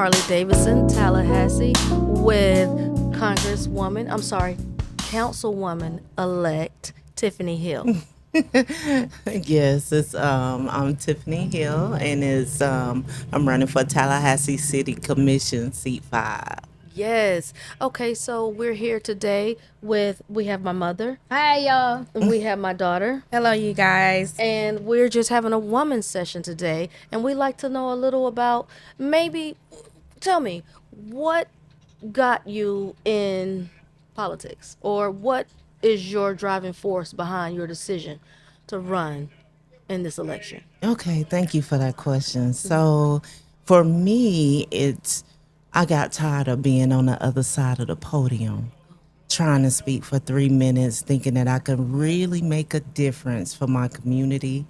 Harley-Davidson, Tallahassee, with Councilwoman-elect Tifany Hill. Yes, it's I'm Tifany Hill, and it's I'm running for Tallahassee City Commission seat 5. Yes. Okay, so we're here today we have my mother, Hi, y'all. we have my daughter, Hello, you guys. and we're just having a woman session today. And we'd like to know a little about maybe, tell me, what got you in politics, or what is your driving force behind your decision to run in this election? Okay, thank you for that question. So, for me, it's I got tired of being on the other side of the podium, trying to speak for 3 minutes, thinking that I could really make a difference for my community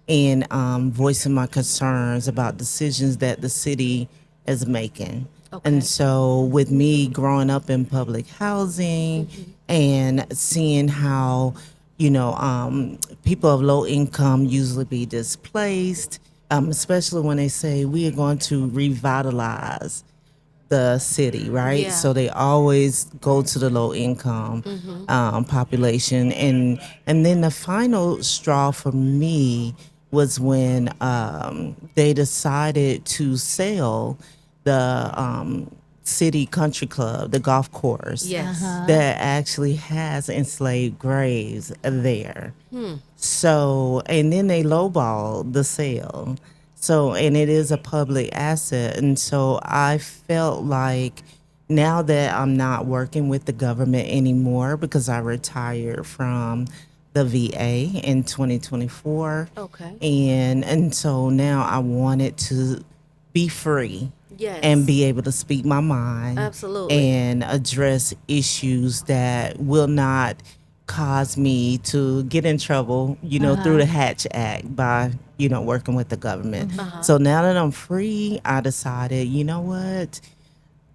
and voicing my concerns about decisions that the city is making. Okay. And so, with me growing up in public housing and seeing how, people of low income usually be displaced, especially when they say we are going to revitalize the city, right? Yeah. So they always go to the low income population, and then the final straw for me was when they decided to sell the city country club, the golf course Yes. that actually has enslaved graves there. So, and then they lowballed the sale. So, and it is a public asset. And so I felt like now that I'm not working with the government anymore because I retired from the VA in 2024. Okay. And so now I wanted to be free Yes. and be able to speak my mind. Absolutely. And address issues that will not cause me to get in trouble, through the Hatch Act by, working with the government. So now that I'm free, I decided, you know what?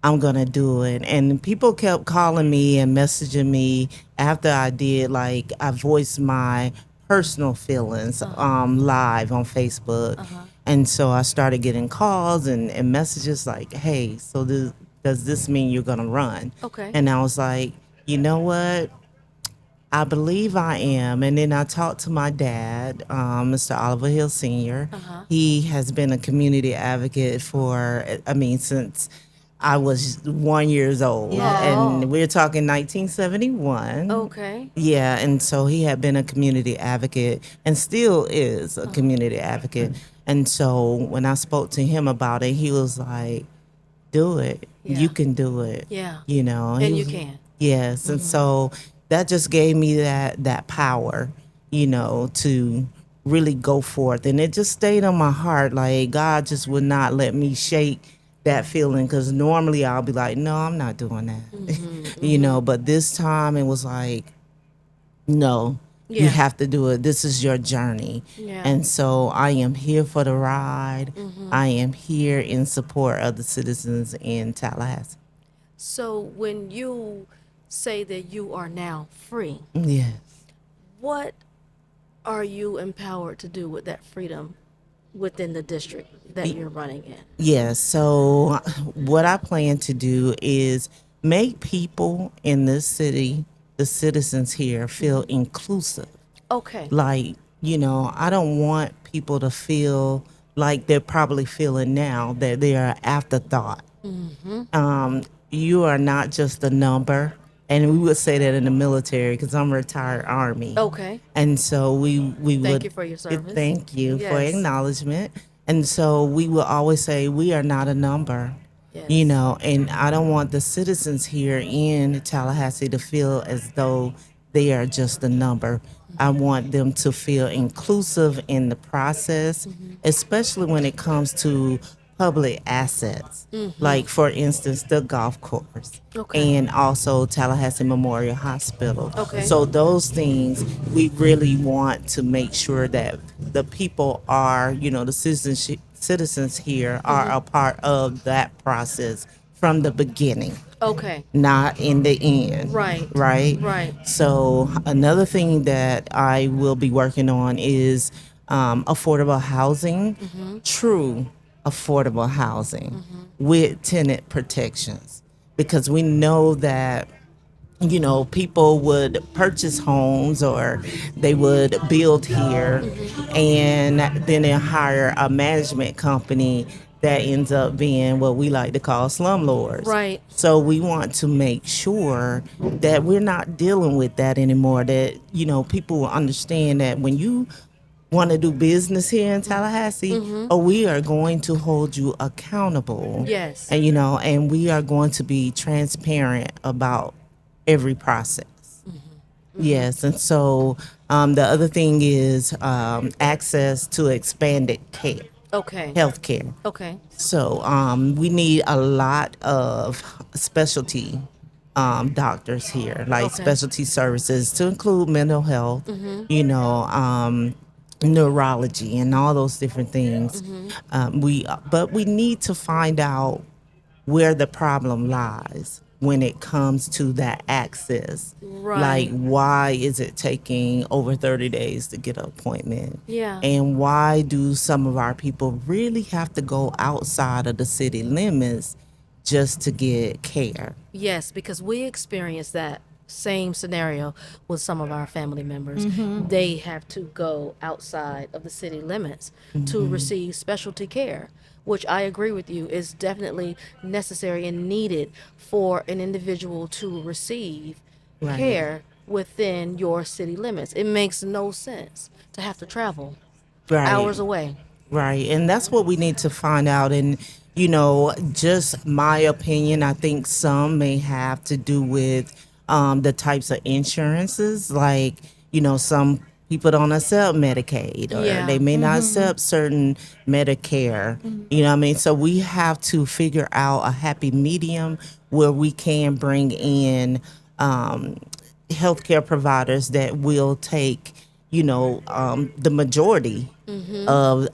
I'm gonna do it. And people kept calling me and messaging me after I did, like I voiced my personal feelings live on Facebook. And so I started getting calls and messages like, hey, so does this mean you're gonna run? Okay. And I was like, you know what? I believe I am. And then I talked to my dad, Mr. Oliver Hill Sr. He has been a community advocate since I was 1 years old. Yeah. And we're talking 1971. Okay. Yeah, and so he had been a community advocate and still is a community advocate. And so when I spoke to him about it, he was like, do it. Yeah. You can do it. Yeah. And And he you was- can. Yes, and so that just gave me that power, to really go forth, and it just stayed on my heart. Like God just would not let me shake that feeling, because normally I'll be like, no, I'm not doing that, But this time it was like, no, Yeah. you have to do it. This is your journey, Yeah. and so I am here for the ride. I am here in support of the citizens in Tallahassee. So when you say that you are now free, Yes. what are you empowered to do with that freedom within the district that you're running in? Yes. So what I plan to do is make people in this city, the citizens here, feel inclusive. Okay. Like, I don't want people to feel like they're probably feeling now, that they are afterthought. You are not just a number. And we would say that in the military, because I'm retired Army. Okay. And so we Thank would you for your service. thank you for Yes. acknowledgement. And so we will always say we are not a number. Yes. And I don't want the citizens here in Tallahassee to feel as though they are just a number. I want them to feel inclusive in the process, especially when it comes to public assets, like for instance the golf course, Okay. and also Tallahassee Memorial Hospital. Okay. So those things we really want to make sure that the people are, the citizens here are a part of that process from the beginning, Okay. not in the end. Right. Right. Right. So another thing that I will be working on is affordable housing. True. affordable housing with tenant protections, because we know that people would purchase homes, or they would build here, and then they hire a management company that ends up being what we like to call slumlords. Right. So we want to make sure that we're not dealing with that anymore, that people will understand that when you want to do business here in Tallahassee, we are going to hold you accountable. Yes. And and we are going to be transparent about every process. Yes, and so the other thing is access to expanded care, Okay. health care. Okay. So we need a lot of specialty doctors here, like Okay. specialty services to include mental health, neurology, and all those different things. But we need to find out where the problem lies when it comes to that access. Like, Right. why is it taking over 30 days to get an appointment? Yeah. And why do some of our people really have to go outside of the city limits just to get care? Yes, because we experienced that same scenario with some of our family members. They have to go outside of the city limits to receive specialty care, which I agree with you is definitely necessary and needed for an individual to receive Right. care within your city limits. It makes no sense to have to travel Right. hours away. Right. And that's what we need to find out. And, just my opinion, I think some may have to do with the types of insurances. Like, some people don't accept Medicaid, or Yeah. they may not accept certain Medicare. You know what I mean? So we have to figure out a happy medium where we can bring in healthcare providers that will take, the majority of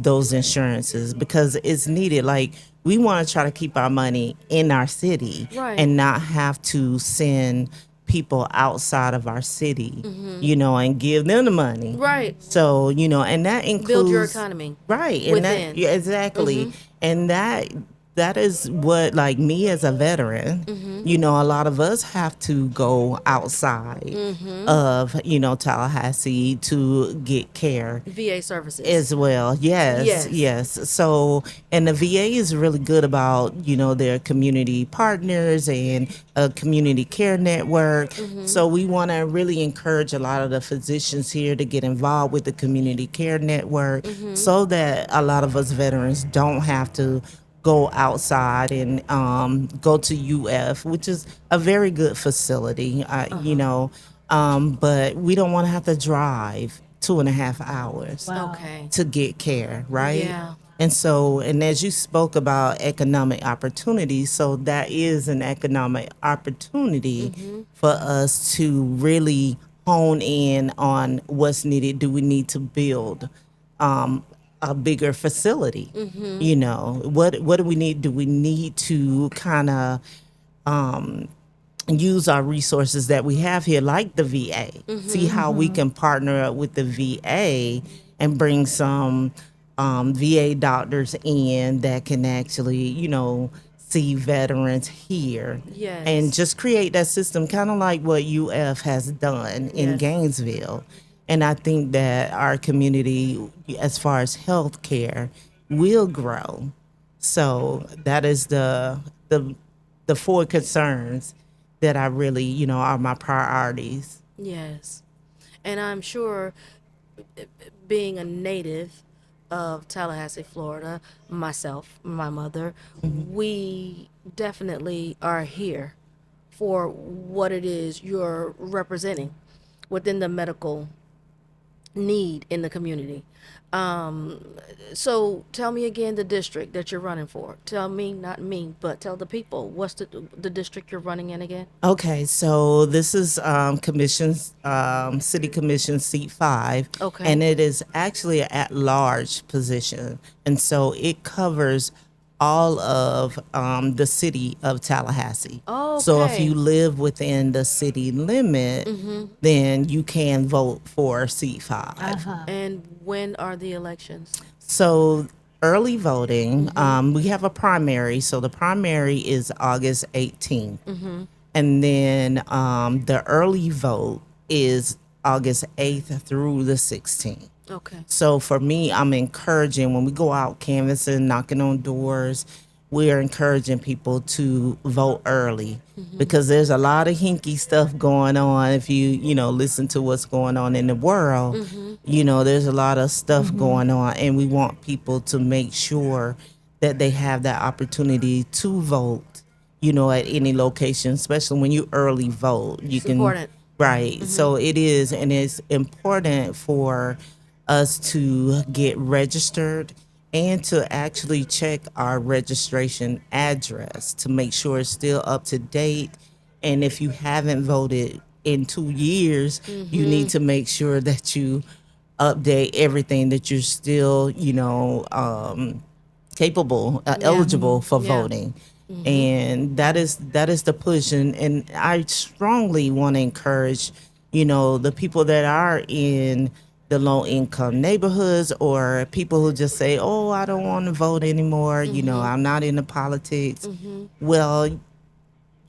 those insurances, because it's needed. Like, we want to try to keep our money in our city Right. and not have to send people outside of our city, and give them the money. Right. So, and that Build your includes, economy right, and that, within. yeah, exactly. And that is what, like, me as a veteran, a lot of us have to go outside of, Tallahassee to get care VA services. as well. Yes, Yes. yes. So, and the VA is really good about, their community partners and a community care network. So we want to really encourage a lot of the physicians here to get involved with the community care network, so that a lot of us veterans don't have to go outside and go to UF, which is a very good facility, but we don't want to have to drive 2.5 hours Okay. to get care, right? Yeah. And so, and as you spoke about economic opportunity, so that is an economic opportunity for us to really hone in on what's needed. Do we need to build a bigger facility? What do we need? Do we need to kind of use our resources that we have here, like the VA, see how we can partner up with the VA and bring some VA doctors in that can actually, see veterans here, and Yes. just create that system, kind of like what UF has done in Yes. Gainesville. And I think that our community, as far as health care, will grow. So that is the four concerns that I really, are my priorities. Yes. And I'm sure, being a native of Tallahassee, Florida, myself, my mother, we definitely are here for what it is you're representing within the medical need in the community. Um, so tell me again the district that you're running for. Tell me, not me, but tell the people what's the district you're running in again. Okay, so this is City Commission seat 5, Okay. and it is actually an at-large position, and so it covers all of the city of Tallahassee. So if Okay. you live within the city limit, then you can vote for seat 5. And when are the elections? So early voting. We have a primary. So the primary is August 18th. And then the early vote is August 8th through the 16th. Okay. So for me, I'm encouraging when we go out canvassing, knocking on doors, we're encouraging people to vote early because there's a lot of hinky stuff going on. If you listen to what's going on in the world, there's a lot of stuff going on, and we want people to make sure that they have that opportunity to vote, at any location, especially when you early vote. You It's can, important. right. So it is, and it's important for us to get registered and to actually check our registration address to make sure it's still up to date. And if you haven't voted in 2 years, you need to make sure that you update everything, that you're still, capable, Yeah. eligible for Yeah. voting. And that is the push. And I strongly want to encourage, the people that are in the low income neighborhoods, or people who just say, oh, I don't want to vote anymore, I'm not into politics. Well,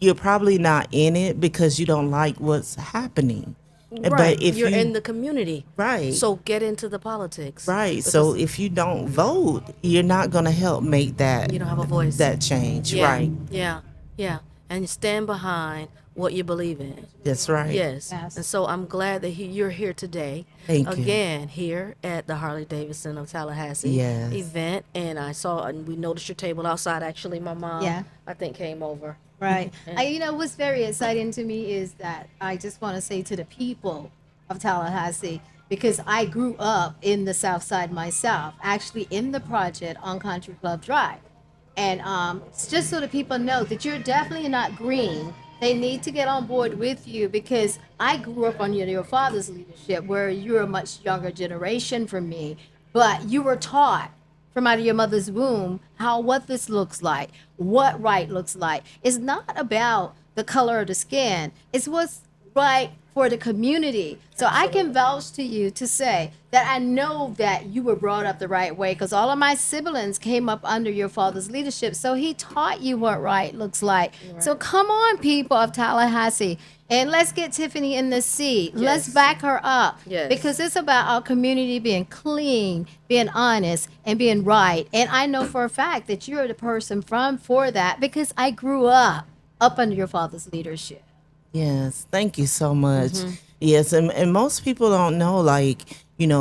you're probably not in it because you don't like what's happening. Right. But if You're in you, the community. right. So get into the politics. Right. So Because if you don't vote, you're not going to help make that you don't have a voice. that change. Yeah. Right. Yeah. Yeah. And you stand behind what you believe in. That's right. Yes. Yes. And so I'm glad that you're here today. Thank you. Again, here at the Harley Davidson of Tallahassee Yes. event. And and we noticed your table outside. Actually, my mom, Yeah. I think, came over. Right. What's very exciting to me is that I just want to say to the people of Tallahassee, because I grew up in the South Side myself, actually in the project on Country Club Drive. And it's just so that people know that you're definitely not green. They need to get on board with you because I grew up on your father's leadership, where you're a much younger generation from me, but you were taught from out of your mother's womb how what this looks like, what right looks like. It's not about the color of the skin. It's what's right for the community. So I can vouch to you to say that I know that you were brought up the right way because all of my siblings came up under your father's leadership. So he taught you what right looks like. So come on, people of Tallahassee, and let's get Tifany in the seat. Let's Yes. back her up. Yes. Because it's about our community being clean, being honest, and being right. And I know for a fact that you're the person for that because I grew up under your father's leadership. Yes, thank you so much. Yes, and most people don't know, like,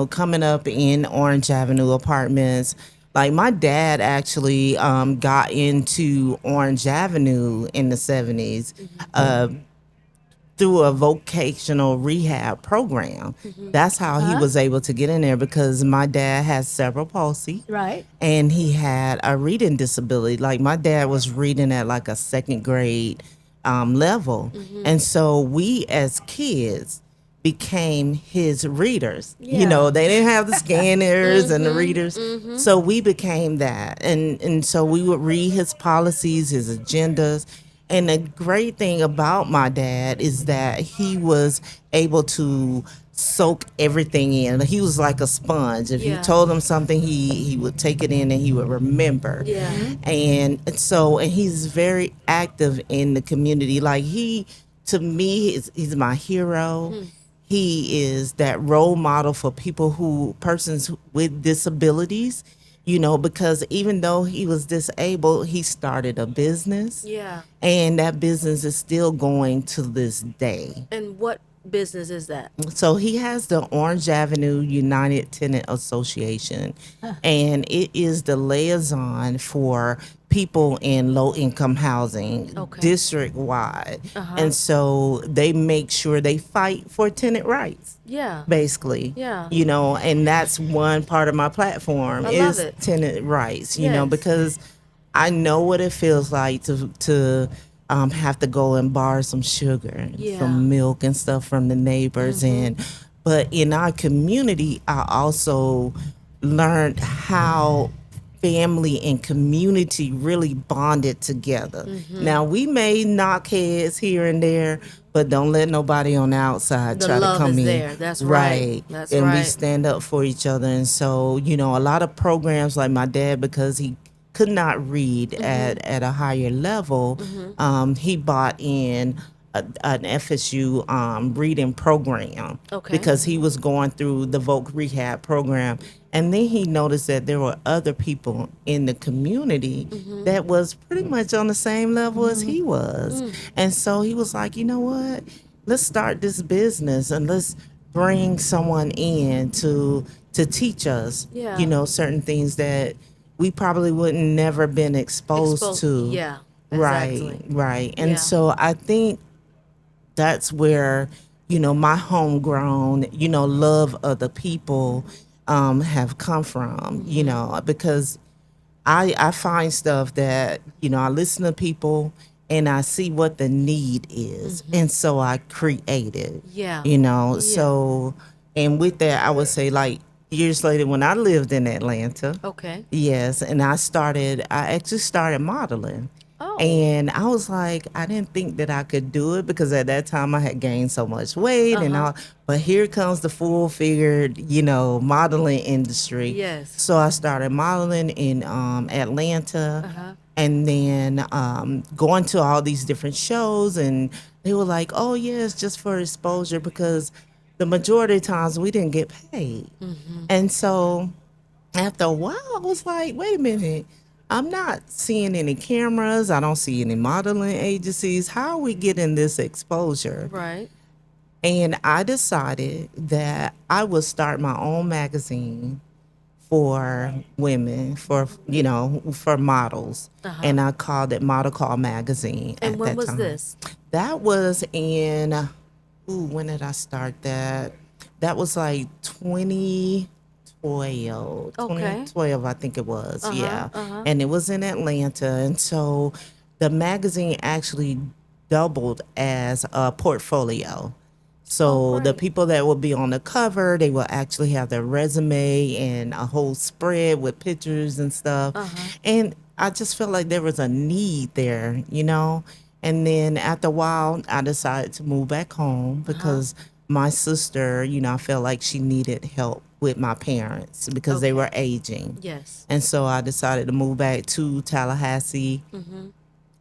coming up in Orange Avenue apartments, like my dad actually got into Orange Avenue in the 70s. Through a vocational rehab program. That's how he was able to get in there, because my dad has cerebral palsy. Right. And he had a reading disability. Like my dad was reading at like a second grade level. And so we as kids became his readers. Yeah. They didn't have the scanners and the readers. So we became that. And so we would read his policies, his agendas. And the great thing about my dad is that he was able to soak everything in. He was like a sponge. If you Yeah. told him something, he would take it in and he would remember. Yeah. And he's very active in the community. Like to me, he's my hero. He is that role model for persons with disabilities, because even though he was disabled, he started a business. Yeah. And that business is still going to this day. And what business is that? So he has the Orange Avenue United Tenant Association, and it is the liaison for people in low income housing, Okay. district wide. And so they make sure they fight for tenant rights, Yeah. basically. Yeah. And that's one part of my platform I love is it. tenant rights, Yes. because I know what it feels like to have to go and borrow some sugar and Yeah. some milk and stuff from the neighbors. But in our community, I also learned how family and community really bonded together. Now we may knock heads here and there, but don't let nobody on the outside The try to love come is in. there. That's right. Right. That's And we right. stand up for each other. And so, a lot of programs like my dad, because he could not read at a higher level, he bought in an FSU reading program Okay. because he was going through the Voc Rehab program. And then he noticed that there were other people in the community that was pretty much on the same level as he was. And so he was like, you know what? Let's start this business and let's bring someone in to teach us, Yeah. certain things that we probably wouldn't never been exposed Exposed. to. Yeah. Right, Exactly. right. And Yeah. so I think that's where my homegrown love of the people have come from, because I find stuff that I listen to people and I see what the need is, and so I create it. Yeah. Yeah. So, and with that, I would say, like, years later when I lived in Atlanta, Okay. yes, and I actually started modeling. Oh. And I was like, I didn't think that I could do it because at that time I had gained so much weight and all. But here comes the full figured, modeling industry. Yes. So I started modeling in Atlanta, and then going to all these different shows. And they were like, oh, yeah, it's just for exposure because the majority of times we didn't get paid. And so after a while, I was like, wait a minute. I'm not seeing any cameras. I don't see any modeling agencies. How are we getting this exposure? Right. And I decided that I would start my own magazine for women, for models. And I called it Model Call Magazine And at when that was time. this? That was in, when did I start that? That was like 2012, Okay. 2012, I think it was. Yeah. Uh-huh. And it was in Atlanta. And so the magazine actually doubled as a portfolio. Oh, So the great. people that will be on the cover, they will actually have their resume and a whole spread with pictures and stuff. And I just felt like there was a need there. And then after a while, I decided to move back home because my sister, I felt like she needed help with my parents because they Okay. were aging. Yes. And so I decided to move back to Tallahassee,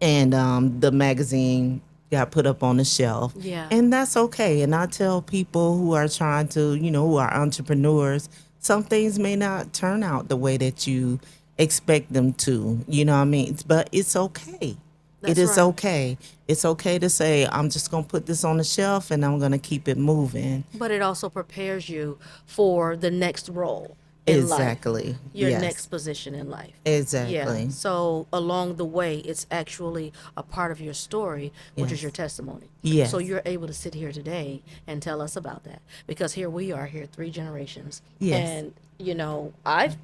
and the magazine got put up on the shelf. Yeah. And that's okay. And I tell people who are trying to, who are entrepreneurs, some things may not turn out the way that you expect them to, you know what I mean? But it's okay. It That's is right. okay. It's okay to say, I'm just going to put this on the shelf and I'm going to keep it moving. But it also prepares you for the next role in life, Exactly. your next Yes. position in life. Yeah. Exactly. So along the way, it's actually a part of your story, which is Yes. your testimony. So Yes. you're able to sit here today and tell us about that because here we are, here 3 generations. Yes. And, I've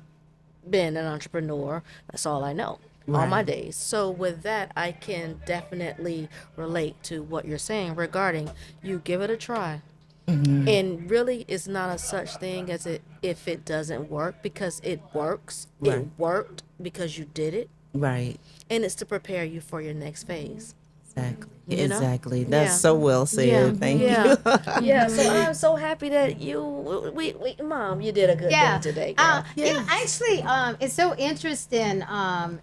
been an entrepreneur. That's all I know. All my Right. days. So with that, I can definitely relate to what you're saying regarding you give it a try. And really, it's not a such thing as it if it doesn't work because it works. It Right. worked because you did it, Right. and it's to prepare you for your next phase. Exactly. You know? Exactly. That's Yeah. so well Yeah, said. Thank yeah, you. yeah. So I'm so happy that Mom, you did a good Yeah. thing today, girl. Actually, it's so interesting.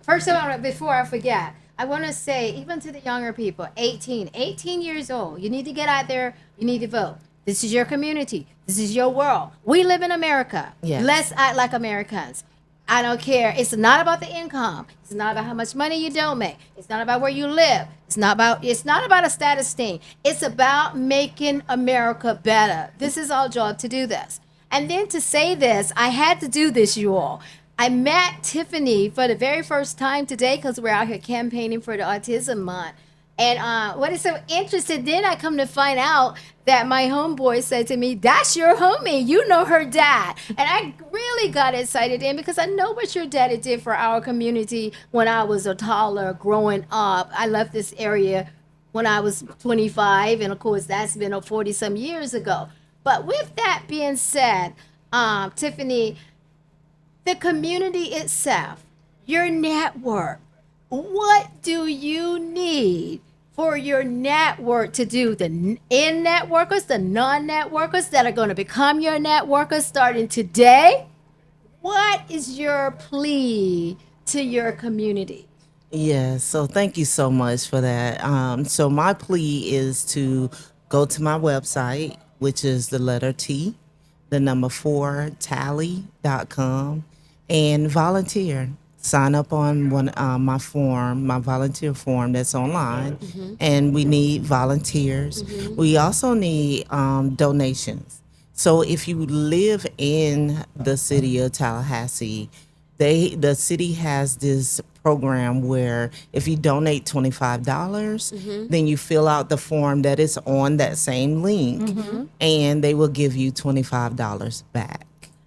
First of all, before I forget, I want to say, even to the younger people, 18 years old, you need to get out there, you need to vote. This is your community. This is your world. We live in America. Yes. Let's act like Americans. I don't care. It's not about the income. It's not about how much money you don't make. It's not about where you live. It's not about a status thing. It's about making America better. This is our job to do this. And then to say this, I had to do this, you all. I met Tifany for the very first time today because we're out here campaigning for the Autism Month. And what is so interesting, then I come to find out that my homeboy said to me, that's your homie. You know her dad. And I really got excited then because I know what your daddy did for our community when I was a toddler growing up. I left this area when I was 25. And of course, that's been 40 some years ago. But with that being said, Tifany, the community itself, your network, what do you need for your network to do, the in networkers, the non networkers that are going to become your networkers starting today. What is your plea to your community? Yes, so thank you so much for that. So my plea is to go to my website, which is the letter T, the number 4, tally.com, and volunteer. Sign up on my form, my volunteer form that's online, and we need volunteers. We also need donations. So if you live in the city of Tallahassee, the city has this program where if you donate $25, then you fill out the form that is on that same link, and they will give you $25 back.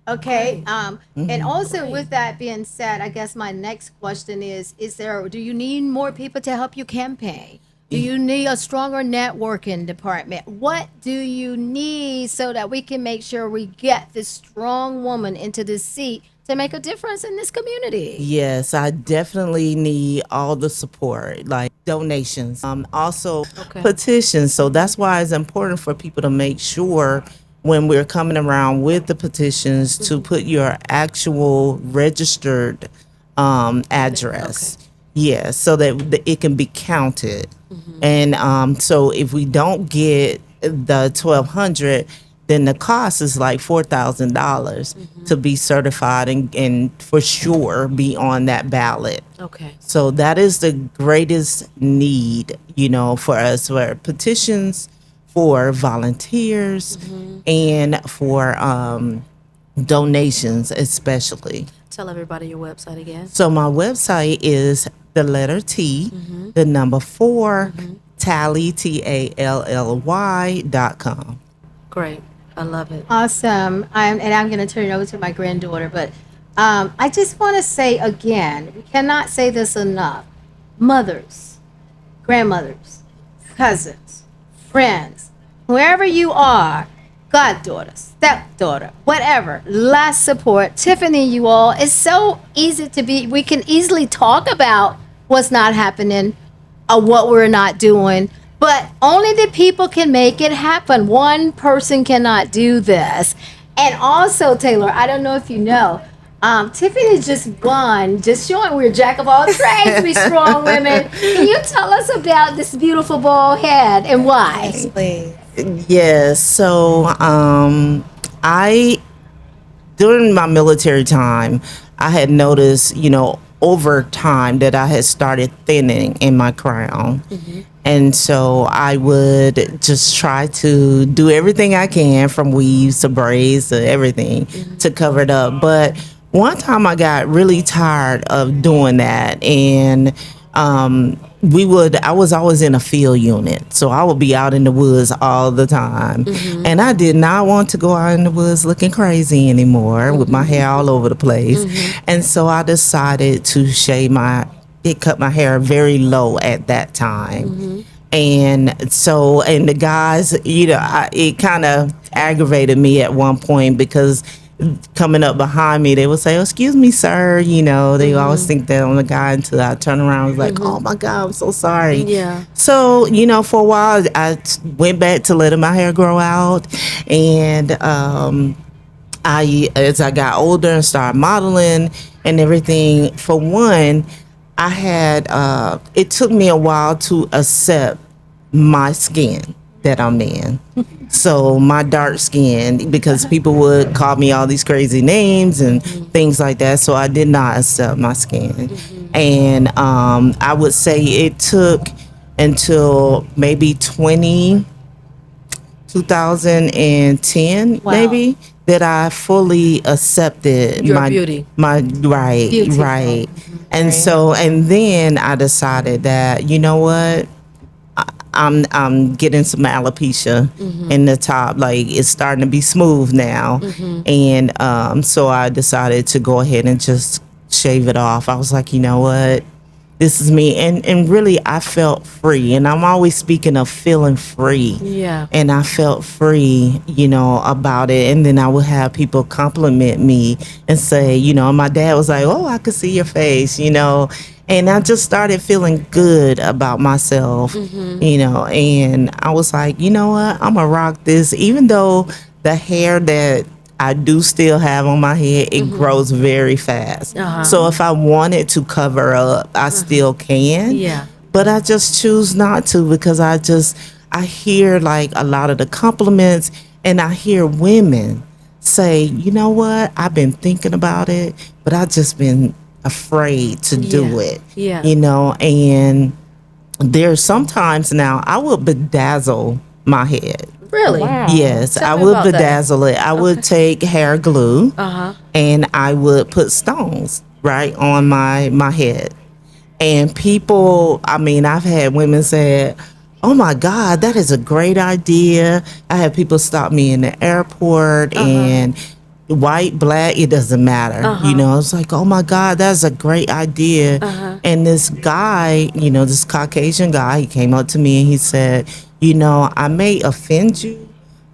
Okay. And also with that being said, I guess my next question is there, do you need more people to help you campaign? Do you need a stronger networking department? What do you need so that we can make sure we get this strong woman into this seat to make a difference in this community? Yes, I definitely need all the support, like donations, also Okay. petitions. So that's why it's important for people to make sure when we're coming around with the petitions to put your actual registered address. Yes, so that it can be counted. And so if we don't get the 1,200, then the cost is like $4,000 to be certified and for sure be on that ballot. Okay. So that is the greatest need, for us, for petitions, for volunteers, and for donations, especially. Tell everybody your website again. So my website is the letter T, the number 4, tally, TALLY.com. Great. I love it. Awesome. And I'm going to turn it over to my granddaughter, but I just want to say again, we cannot say this enough. Mothers, grandmothers, cousins, friends, wherever you are, goddaughter, stepdaughter, whatever, last support. Tiffany, you all, it's so easy to be, we can easily talk about what's not happening or what we're not doing, but only the people can make it happen. One person cannot do this. And also, Taylor, I don't know if you know, Tiffany just won, just showing we're jack of all trades, we strong women. Can you tell us about this beautiful bald head and why? Please. Yes. So I during my military time, I had noticed, over time that I had started thinning in my crown. And so I would just try to do everything I can, from weaves to braids to everything, to cover it up. But one time I got really tired of doing that, and I was always in a field unit, so I would be out in the woods all the time. And I did not want to go out in the woods looking crazy anymore with my hair all over the place. And so I decided to cut my hair very low at that time. And so, and the guys, it kind of aggravated me at one point, because coming up behind me, they would say, "Oh, excuse me, sir." They always think that I'm the guy, until I turn around and was like, "Oh my God, I'm so sorry." Yeah. So, for a while, I went back to letting my hair grow out. And as I got older and started modeling and everything, for one, I had, it took me a while to accept my skin that I'm in. So my dark skin, because people would call me all these crazy names and things like that. So I did not accept my skin. And I would say it took until maybe 2010, Wow. maybe, that I fully accepted Your beauty. My right, Beautiful. right. And so, and then I decided that, you know what? I'm getting some alopecia in the top. Like, it's starting to be smooth now. And so I decided to go ahead and just shave it off. I was like, you know what? This is me. And really, I felt free. And I'm always speaking of feeling free. Yeah. And I felt free, about it. And then I would have people compliment me and say, my dad was like, "Oh, I could see your face," And I just started feeling good about myself, and I was like, you know what, I'm gonna rock this, even though the hair that I do still have on my head, it grows very fast. So if I wanted to cover up, I still can. Yeah. But I just choose not to because I hear like a lot of the compliments, and I hear women say, you know what, I've been thinking about it, but I just been afraid to Yeah. do it. Yeah. And there's sometimes now I would bedazzle my head. Really? Yes, Tell I me would about that. bedazzle it. I would take hair glue Uh-huh. and I would put stones right on my head. And people, I mean, I've had women say, "Oh my God, that is a great idea." I had people stop me in the airport, and white, black, it doesn't matter. It's like, "Oh my God, that's a great idea." And this guy, this Caucasian guy, he came up to me and he said, "I may offend you,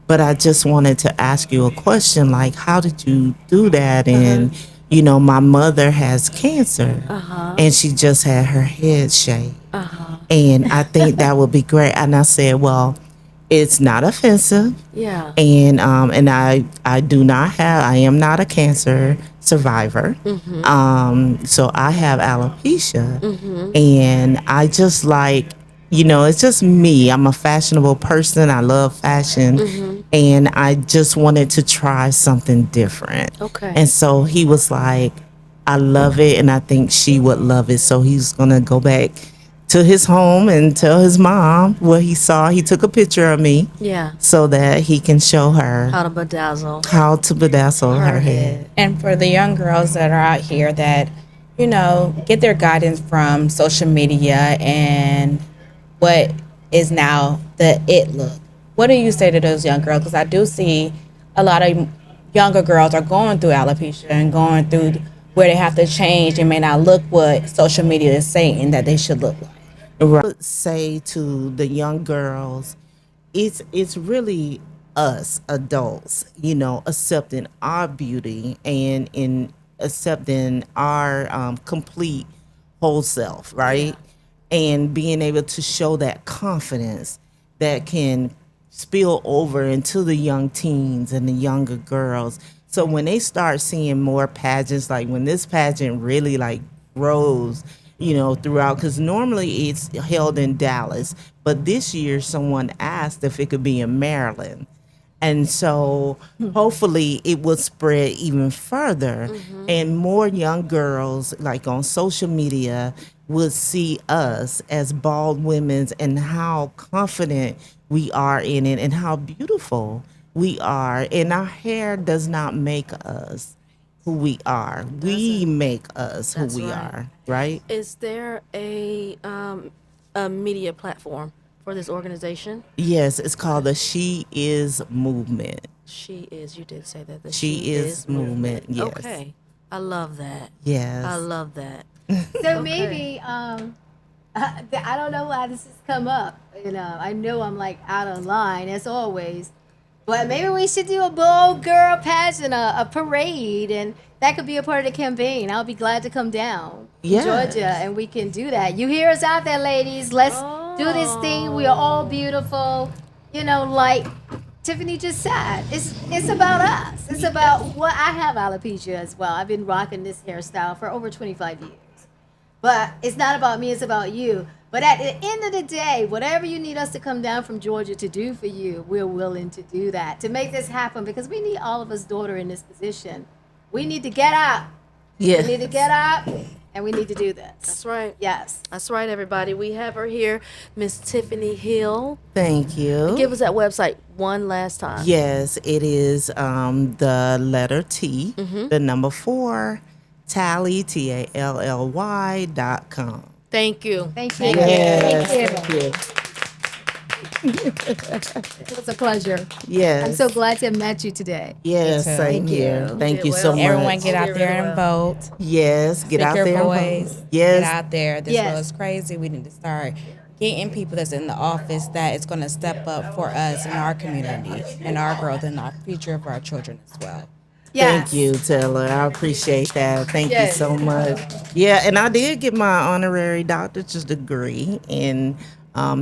but I just wanted to ask you a question, like, how did you do that?" And my mother has cancer, and she just had her head shaved, and I think that would be great. And I said, well, it's not offensive, Yeah. and I do not have, I am not a cancer survivor. So I have alopecia, and I just like, it's just me. I'm a fashionable person. I love fashion, and I just wanted to try something different. Okay. And so he was like, I love it, and I think she would love it. So he's gonna go back to his home and tell his mom what he saw. He took a picture of me Yeah. so that he can show her How to bedazzle how to bedazzle her head. And for the young girls that are out here that, get their guidance from social media and what is now the it look. What do you say to those young girls? Because I do see a lot of younger girls are going through alopecia and going through where they have to change and may not look what social media is saying that they should look like. Right. I would say to the young girls, it's really us adults, accepting our beauty and in accepting our complete whole self, right? And being able to show that confidence that can spill over into the young teens and the younger girls. So when they start seeing more pageants, like when this pageant really like grows, throughout, because normally it's held in Dallas, but this year someone asked if it could be in Maryland. And so hopefully it will spread even further, and more young girls like on social media would see us as bald women and how confident we are in it and how beautiful we are. And our hair does not make us who we are. We make us who That's we right. are, right? Is there a media platform for this organization? Yes, it's called the She Is Movement. She is. You did say that. The She Is Movement, yes. Okay. I love that. Yes. I love that. So maybe I don't know why this has come up. I know I'm like out of line as always, but maybe we should do a bold girl pageant, a parade, and that could be a part of the campaign. I'll be glad to come down to Yes. Georgia, and we can do that. You hear us out there, ladies? Let's do this thing. We are all beautiful. Like Tiffany just said, it's about us. It's about what I have alopecia as well. I've been rocking this hairstyle for over 25 years. But it's not about me, it's about you. But at the end of the day, whatever you need us to come down from Georgia to do for you, we're willing to do that, to make this happen, because we need all of us daughter in this position. We need to get up. Yes. We need to get up, and we need to do this. That's right. Yes. That's right, everybody. We have her here, Miss Tifany Hill. Thank you. Give us that website one last time. Yes, it is the letter T, the number 4, tally, TALLY.com. Thank you. Thank you. Yes. Thank you. It was a pleasure. Yes. I'm so glad to have met you today. Yes, Me too. same Thank here. you. Thank did you so well. much. Everyone get You out did there really and well. vote. Yes, get Speak out your there voice. and vote. Get Yes. out there. This Yes. world is crazy. We need to start getting people that's in the office that is going to step up for us in our community and our growth and our future of our children as well. Thank Yes. you, Taylor. I appreciate that. Thank you Yes. so much. Yeah, and I did get my honorary doctorate degree in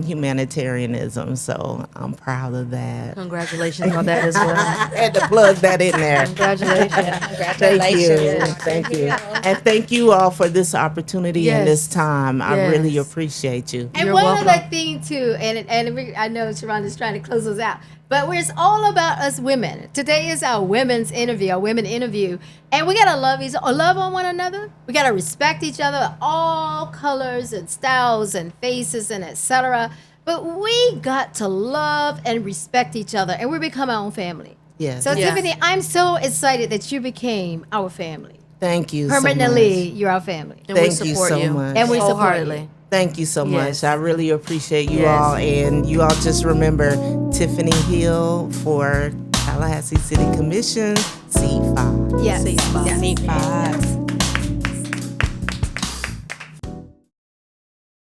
humanitarianism, so I'm proud of that. Congratulations on that as well. I had to plug that in there. Congratulations. Thank you. Congratulations. Thank you. And thank you all for this opportunity and this Yes. time. I really Yes. appreciate you. And You're one welcome. other thing too, I know Sharonda's trying to close us out, but it's all about us women. Today is our women's interview, our women interview, and we gotta love on one another. We gotta respect each other, all colors and styles and faces and etc. But we got to love and respect each other, and we become our own family. Yes. So Yes. Tiffany, I'm so excited that you became our family. Thank you Permanently, so much. you're our family. And we Thank you support so you. much. And we support wholeheartedly. you. Thank you so Yes. much. I really appreciate you Yes. all. And you all just remember Tifany Hill for Tallahassee City Commission, C5. Yes. C5. Yes. C5.